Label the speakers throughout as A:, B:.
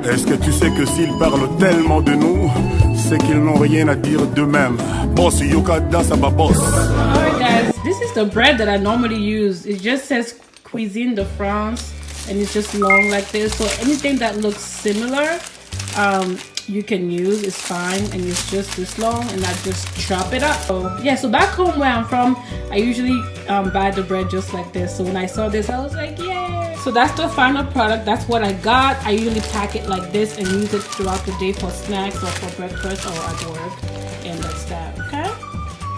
A: Est-ce que tu sais que s'ils parlent tellement de nous, c'est qu'ils n'ont rien à dire d'eux-mêmes. Boss Yokada Saba boss.
B: Alright guys, this is the bread that I normally use. It just says Cuisine de France and it's just long like this. So anything that looks similar, you can use. It's fine, and it's just this long, and I just chop it up. So yeah, so back home where I'm from, I usually buy the bread just like this. So when I saw this, I was like, yeah. So that's the final product. That's what I got. I usually pack it like this and use it throughout the day for snacks or for breakfast or at work, and that's that. Okay.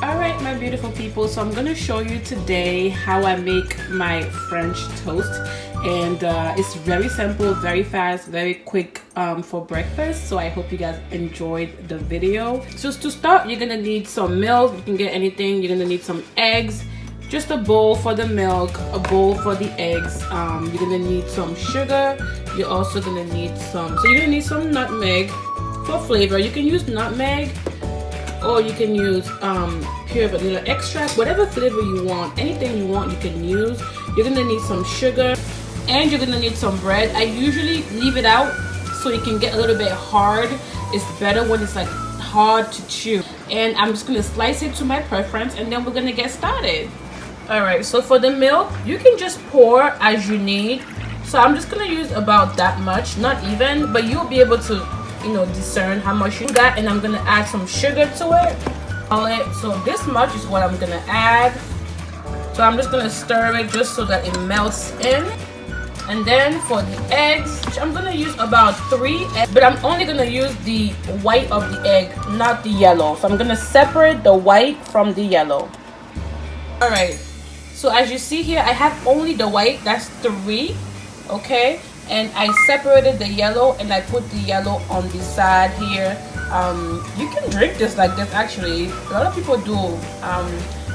B: All right, my beautiful people, so I'm gonna show you today how I make my French toast, and it's very simple, very fast, very quick for breakfast. So I hope you guys enjoyed the video. So to start, you're gonna need some milk. You can get anything. You're gonna need some eggs, just a bowl for the milk, a bowl for the eggs. You're gonna need some sugar. You're also gonna need some, so you're gonna need some nutmeg for flavor. You can use nutmeg, or you can use pure vanilla extract, whatever flavor you want, anything you want you can use. You're gonna need some sugar, and you're gonna need some bread. I usually leave it out so it can get a little bit hard. It's better when it's like hard to chew. And I'm just gonna slice it to my preference, and then we're gonna get started. All right, so for the milk, you can just pour as you need. So I'm just gonna use about that much, not even, but you'll be able to, you know, discern how much you got. And I'm gonna add some sugar to it. So this much is what I'm gonna add. So I'm just gonna stir it just so that it melts in. And then for the eggs, I'm gonna use about 3 eggs, but I'm only gonna use the white of the egg, not the yellow. So I'm gonna separate the white from the yellow. All right, so as you see here, I have only the white. That's 3, okay? And I separated the yellow, and I put the yellow on the side here. You can drink this like this, actually. A lot of people do.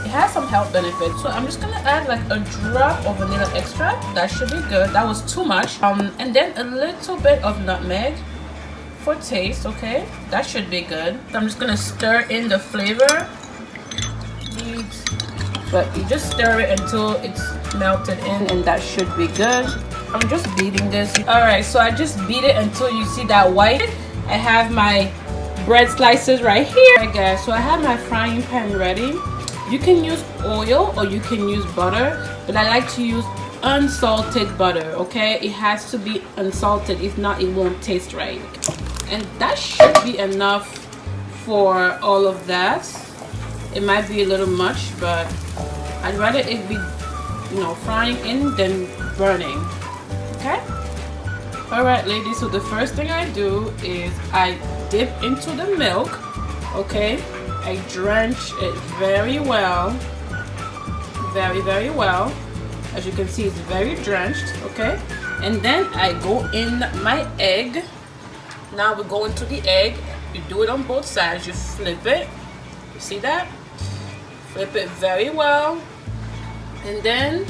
B: It has some health benefits. So I'm just gonna add like a drop of vanilla extract. That should be good. That was too much. And then a little bit of nutmeg for taste, okay? That should be good. So I'm just gonna stir in the flavor. But you just stir it until it's melted in, and that should be good. I'm just beating this. All right, so I just beat it until you see that white. I have my bread slices right here. Alright guys, so I have my frying pan ready. You can use oil or you can use butter, but I like to use unsalted butter, okay? It has to be unsalted, if not it won't taste right. And that should be enough for all of that. It might be a little much, but I'd rather it be, you know, frying in than burning. Okay. All right, ladies, so the first thing I do is I dip into the milk. Okay, I drench it very well, very well. As you can see, it's very drenched. Okay, and then I go in my egg. Now we go into the egg. You do it on both sides. You flip it. You see that? Flip it very well, and then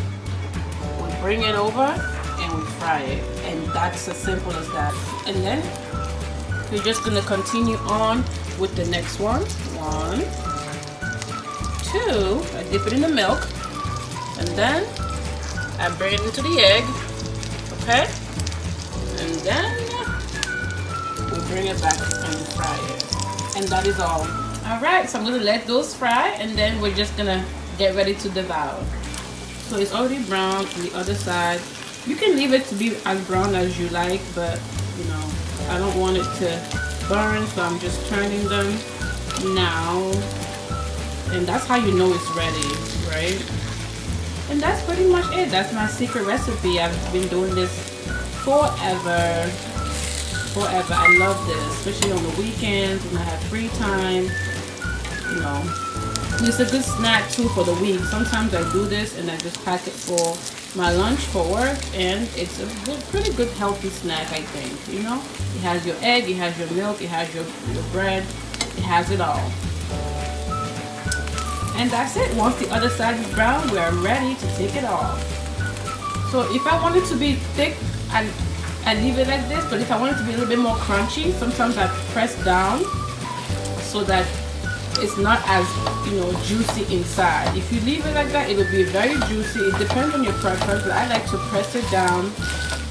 B: we bring it over and we fry it, and that's as simple as that. And then we're just gonna continue on with the next one. 1, 2, I dip it in the milk, and then I bring it into the egg, okay? And then we bring it back and fry it, and that is all. All right, so I'm gonna let those fry, and then we're just gonna get ready to devour. So it's already brown on the other side. You can leave it to be as brown as you like, but you know, I don't want it to burn, so I'm just turning them now. And that's how you know it's ready, right? And that's pretty much it. That's my secret recipe. I've been doing this forever. I love this, especially on the weekends when I have free time. You know, it's a good snack too for the week. Sometimes I do this and I just pack it for my lunch for work, and it's a pretty good healthy snack, I think. You know, it has your egg, it has your milk, it has your bread, it has it all. And that's it. Once the other side is brown, we are ready to take it off. So if I want it to be thick, I leave it like this, but if I want it to be a little bit more crunchy, sometimes I press down so that it's not as, you know, juicy inside. If you leave it like that, it will be very juicy. It depends on your preference, but I like to press it down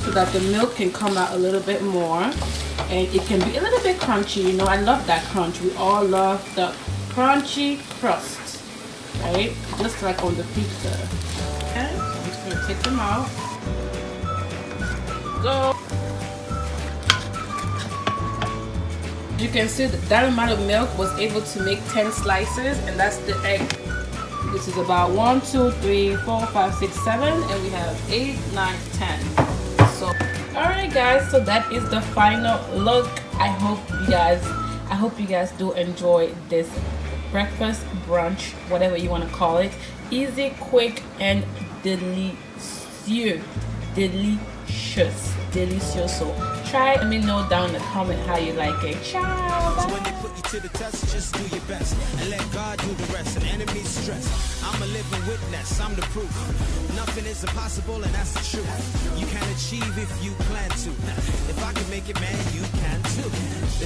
B: so that the milk can come out a little bit more and it can be a little bit crunchy. You know, I love that crunch. We all love the crunchy crust, right? Just like on the pizza. Okay, I'm just gonna take them out. Go. You can see that amount of milk was able to make 10 slices, and that's the egg. This is about 1, 2, 3, 4, 5, 6, 7, and we have 8, 9, 10. So, alright guys, so that is the final look. I hope you guys do enjoy this breakfast, brunch, whatever you want to call it. Easy, quick, and delicious. Delicioso. Try, let me know down in the comment how you like it. Ciao.
C: So when they put you to the test, just do your best and let God do the rest. And enemies stress. I'm a living witness, I'm the proof. Nothing is impossible, and that's the truth. You can achieve if you plan to. If I can make it, man, you can too.